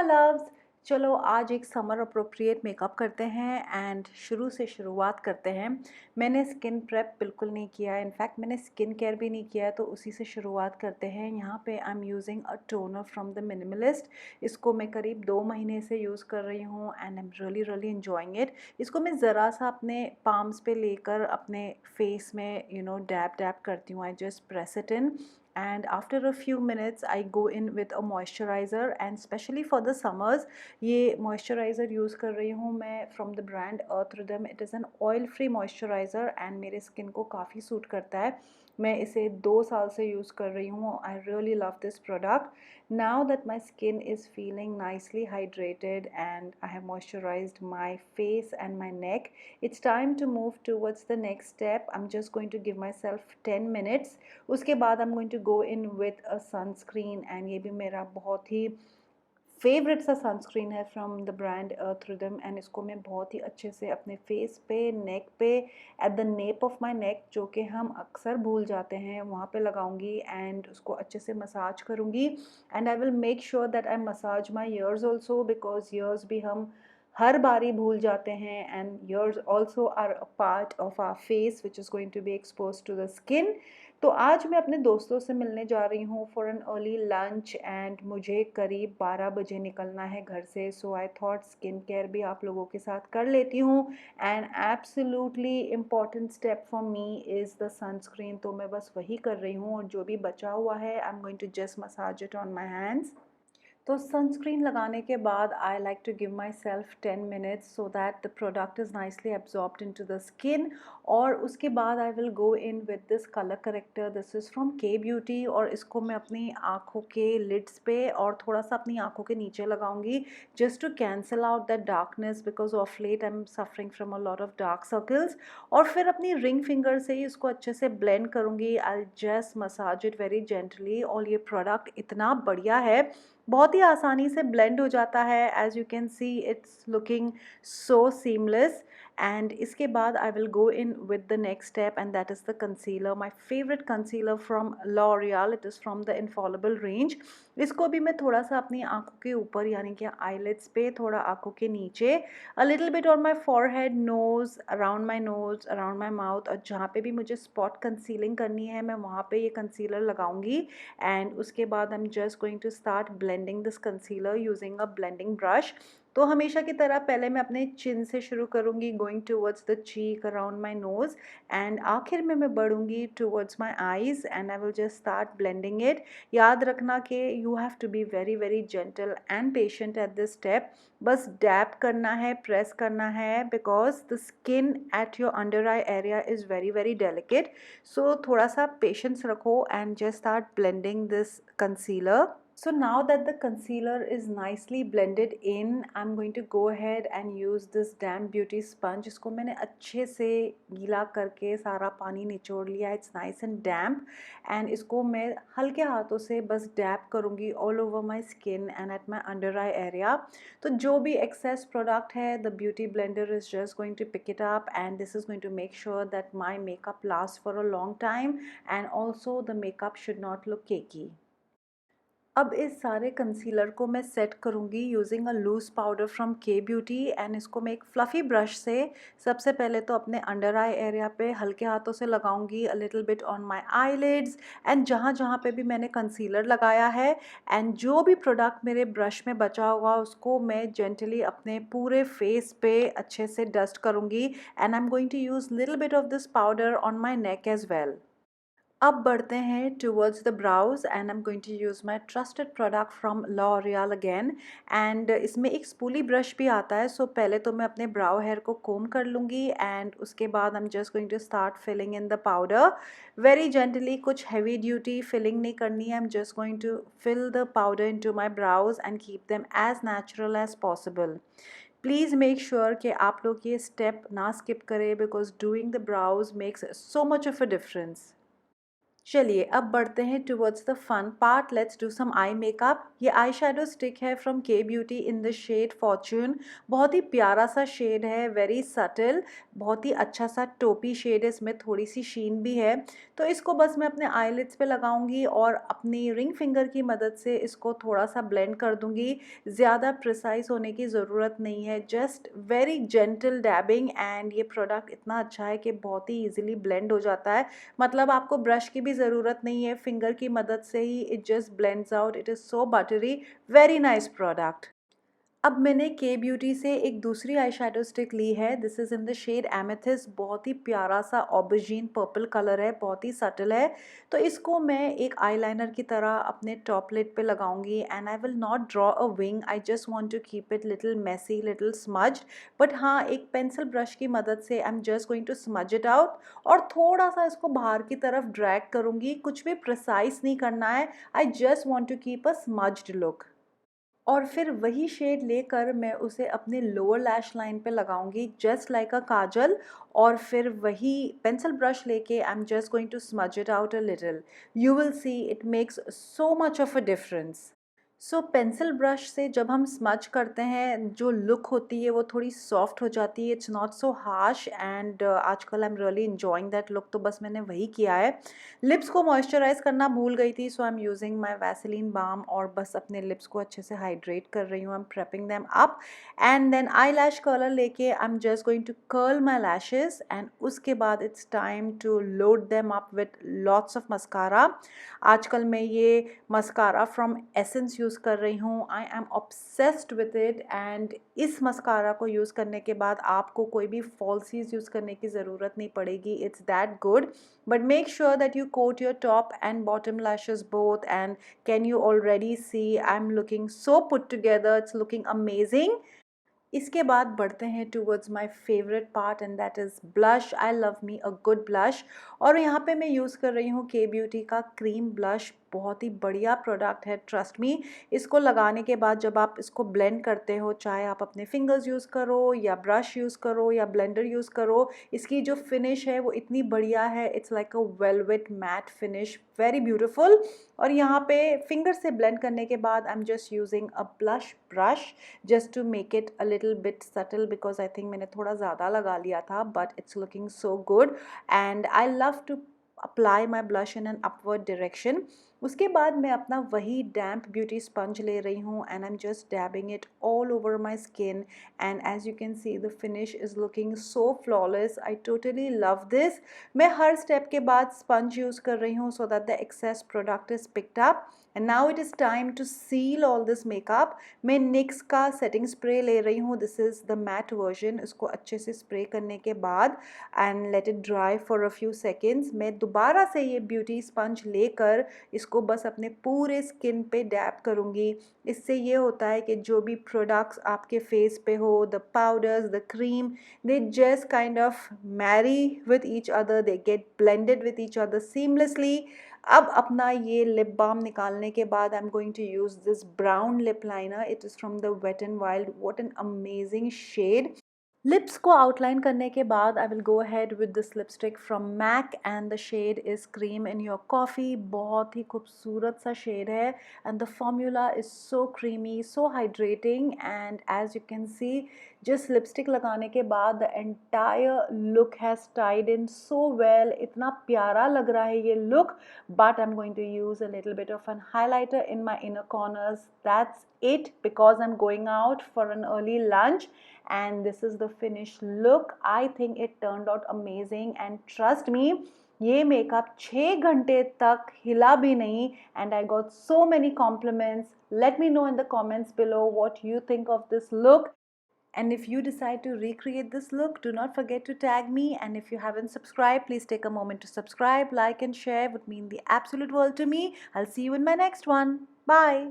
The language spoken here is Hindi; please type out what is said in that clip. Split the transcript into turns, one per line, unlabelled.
My loves. चलो आज एक समर अप्रोप्रिएट मेकअप करते हैं एंड शुरू से शुरुआत करते हैं। मैंने स्किन प्रेप बिल्कुल नहीं किया है, इनफैक्ट मैंने स्किन केयर भी नहीं किया है, तो उसी से शुरुआत करते हैं। यहाँ पे आई am using a toner from the minimalist. इसको मैं करीब 2 महीने से यूज़ कर रही हूँ and I am really really enjoying it. इसको मैं ज़रा सा अपने पाम्स पे लेकर अपने फेस में डैप डैप करती हूँ। I just press it in and after a few minutes I go in with a moisturizer and especially for the summers ये moisturizer यूज़ कर रही हूँ मैं from the brand Earth Rhythm। it is an oil free moisturizer and मेरे स्किन को काफ़ी सूट करता है। मैं इसे 2 साल से यूज़ कर रही हूँ। I really love this product. Now that my skin is feeling nicely hydrated and I have moisturized my face and my neck, it's time to move towards the next step. I'm just going to give myself 10 minutes. उसके बाद I'm going to go in with a sunscreen and ये भी मेरा बहुत ही फेवरेट सा सनस्क्रीन है from the brand Earth Rhythm and इसको मैं बहुत ही अच्छे से अपने फेस पे, नेक पे, at the nape of my neck जो कि हम अक्सर भूल जाते हैं वहाँ पे लगाऊंगी एंड उसको अच्छे से मसाज करूँगी। And I will make sure that I massage my ears also because ears भी हम हर बारी भूल जाते हैं and ears also are a part of our face which is going to be expose to the skin. तो आज मैं अपने दोस्तों से मिलने जा रही हूँ for an early lunch and मुझे करीब 12 बजे निकलना है घर से। सो आई थॉट स्किन केयर भी आप लोगों के साथ कर लेती हूँ and absolutely important step for me is the sunscreen. तो मैं बस वही कर रही हूँ और जो भी बचा हुआ है I am going to just massage it on my hands. तो सनस्क्रीन लगाने के बाद I like to give myself 10 minutes so that the product is nicely absorbed into the skin. और उसके बाद I will go in with this colour corrector. This is from Kay Beauty और इसको मैं अपनी आँखों के लिड्स पे और थोड़ा सा अपनी आँखों के नीचे लगाऊंगी just to cancel out that darkness because of late I am suffering from a lot of dark circles. और फिर अपनी रिंग फिंगर से ही इसको अच्छे से ब्लेंड करूँगी। I just massage it very gently और ये प्रोडक्ट इतना बढ़िया है, बहुत ही आसानी से ब्लेंड हो जाता है। As you can see it's looking so seamless. And इसके बाद I will go in with the next step and that is the concealer, my favourite concealer from L'Oreal. It is from the infallible range. इसको भी मैं थोड़ा सा अपनी आंखों के ऊपर यानी कि आईलिड्स पे, थोड़ा आंखों के नीचे, a little bit on my forehead, nose, around my mouth, और जहाँ पे भी मुझे स्पॉट कंसीलिंग करनी है मैं वहाँ पे ये कंसीलर लगाऊंगी। एंड उसके बाद I am just going to start blending this concealer using a blending brush. तो हमेशा की तरह पहले मैं अपने चिन से शुरू करूँगी, going towards the cheek, around my nose, and आखिर में मैं बढ़ूँगी towards my eyes and I will just start blending it. याद रखना कि you have to be very very gentle and patient at this step. बस डैप करना है, प्रेस करना है because the skin at your under eye area is very very delicate. So थोड़ा सा पेशेंस रखो and just start blending this concealer. So now that the concealer is nicely blended in, I'm going to go ahead and use this Damn Beauty sponge. इसको मैंने अच्छे से गीला करके सारा पानी निचोड़ लिया। It's nice and damp and इसको मैं हल्के हाथों से बस डैप करूँगी all over my skin and at my under eye area. तो जो भी excess product है, the beauty blender is just going to pick it up and this is going to make sure that my makeup lasts for a long time and also the makeup should not look cakey. अब इस सारे कंसीलर को मैं सेट करूँगी using a loose powder from Kay Beauty and इसको मैं एक फ्लफ़ी ब्रश से सबसे पहले तो अपने अंडर आई एरिया पे हल्के हाथों से लगाऊंगी, अ little bit on my eyelids and जहाँ जहाँ पे भी मैंने कंसीलर लगाया है एंड जो भी प्रोडक्ट मेरे ब्रश में बचा हुआ उसको मैं जेंटली अपने पूरे फेस पे अच्छे से डस्ट करूँगी and I am going to use little bit of this powder on my neck as well. अब बढ़ते हैं towards the brows and I am going to use my trusted product from L'Oreal again. And इसमें एक स्पूली ब्रश भी आता है। सो पहले तो मैं अपने ब्राउ हेयर को कोम कर लूँगी एंड उसके बाद I am just going to start filling in the powder very gently. कुछ हैवी ड्यूटी फिलिंग नहीं करनी है। I am just going to fill the powder in to my brows and keep them as natural as possible. Please make sure कि आप लोग ये स्टेप ना स्किप करें because doing the brows makes so much of a difference. चलिए अब बढ़ते हैं towards the fun part. Let's do some eye makeup. ये आई शेडो स्टिक है from Kay Beauty in the shade fortune. बहुत ही प्यारा सा शेड है, वेरी सटल, बहुत ही अच्छा सा टोपी शेड है, इसमें थोड़ी सी शीन भी है। तो इसको बस मैं अपने आईलिड्स पे लगाऊंगी और अपनी रिंग फिंगर की मदद से इसको थोड़ा सा ब्लेंड कर दूंगी। ज़्यादा प्रिसाइज होने की ज़रूरत नहीं है, जस्ट वेरी जेंटल डैबिंग। एंड ये प्रोडक्ट इतना अच्छा है कि बहुत ही ईजिली ब्लेंड हो जाता है। मतलब आपको ब्रश की भी ज़रूरत नहीं है, फिंगर की मदद से ही it just blends out. It is so buttery, very nice product. अब मैंने के ब्यूटी से एक दूसरी आई शेडो स्टिक ली है। This is in the shade amethyst. बहुत ही प्यारा सा ऑबजीन पर्पल कलर है, बहुत ही सटल है। तो इसको मैं एक आईलाइनर की तरह अपने टॉप लिड पे लगाऊंगी। And I will not draw a wing, I just want to keep it little messy, little smudged. But हाँ, एक पेंसिल ब्रश की मदद से I am just going to smudge it out और थोड़ा सा इसको बाहर की तरफ ड्रैग करूँगी। कुछ भी प्रिसाइज नहीं करना है, I just want to keep a smudged look. और फिर वही शेड लेकर मैं उसे अपने लोअर लैश लाइन पे लगाऊंगी, जस्ट लाइक अ काजल। और फिर वही पेंसिल ब्रश लेके I am just going to smudge it out a little. You will see it makes so much of a difference. So pencil brush से जब हम स्मच करते हैं, जो लुक होती है वो थोड़ी सॉफ्ट हो जाती है, it's not so harsh. And आजकल I am really enjoying that look, तो बस मैंने वही किया है। लिप्स को मॉइस्चराइज करना भूल गई थी, so I am using my Vaseline balm और बस अपने लिप्स को अच्छे से हाइड्रेट कर रही हूँ। I am prepping them up and then I lash curler लेके I am just going to curl my lashes. And उसके बाद it's time to load them up with lots of mascara. आजकल मैं ये मस्कारा फ्रॉम एसेंस यूज़ कर रही हूँ। I am obsessed with it. And इस मस्कारा को यूज़ करने के बाद आपको कोई भी फॉल्सीज यूज़ करने की ज़रूरत नहीं पड़ेगी, it's that good. But make sure that you coat your top and bottom lashes both. And can you already see I'm looking so put together, it's looking amazing. इसके बाद बढ़ते हैं towards my favourite part and that is blush. I love me a good blush. और यहाँ पे मैं यूज़ कर रही हूँ के ब्यूटी का क्रीम ब्लश। बहुत ही बढ़िया प्रोडक्ट है, ट्रस्ट मी। इसको लगाने के बाद जब आप इसको ब्लेंड करते हो, चाहे आप अपने फिंगर्स यूज़ करो या ब्रश यूज़ करो या ब्लेंडर यूज़ करो, इसकी जो फिनिश है वो इतनी बढ़िया है। It's like a velvet matte finish, very beautiful. और यहाँ पे फिंगर से ब्लेंड करने के बाद I am just using a blush brush just to make it a little bit subtle because I think मैंने थोड़ा ज़्यादा लगा लिया था, but it's looking so good and I love to apply my blush in an upward direction. उसके बाद मैं अपना वही डैम्प ब्यूटी स्पंज ले रही हूँ and I am just dabbing it all over my skin and as you can see the finish is looking so flawless. I totally love this. मैं हर स्टेप के बाद स्पंज यूज़ कर रही हूँ so that the excess product is picked up. And now it is time to seal all this makeup. मैं निक्स का सेटिंग स्प्रे ले रही हूँ, this is the matte version. इसको अच्छे से स्प्रे करने के बाद and let it dry for a few seconds, मैं दोबारा से ये ब्यूटी स्पंज लेकर इसको बस अपने पूरे स्किन पे डैप करूँगी। इससे ये होता है कि जो भी प्रोडक्ट्स आपके फेस पे हो, the powders, the cream, they just kind of marry with each other, they get blended with each other seamlessly. अब अपना ये लिप बाम निकालने के बाद I am going to use this brown lip liner. It is from the wet and wild, what an amazing shade. Lips को आउटलाइन करने के बाद I will go ahead with this lipstick from MAC and the shade is cream in your coffee. बहुत ही खूबसूरत सा शेड है and the formula is so creamy, so hydrating. And as you can see, जिस लिपस्टिक लगाने के बाद the entire look has tied in so well. इतना प्यारा लग रहा है ये look. But I am going to use a little bit of an highlighter in my inner corners, that's it because I'm going out for an early lunch and this is the finished look. I think it turned out amazing and trust me, ये मेकअप 6 घंटे तक हिला भी नहीं and I got so many compliments. Let me know in the comments below what you think of this look. And if you decide to recreate this look, do not forget to tag me. And if you haven't subscribed, please take a moment to subscribe, like and share. It would mean the absolute world to me. I'll see you in my next one. Bye.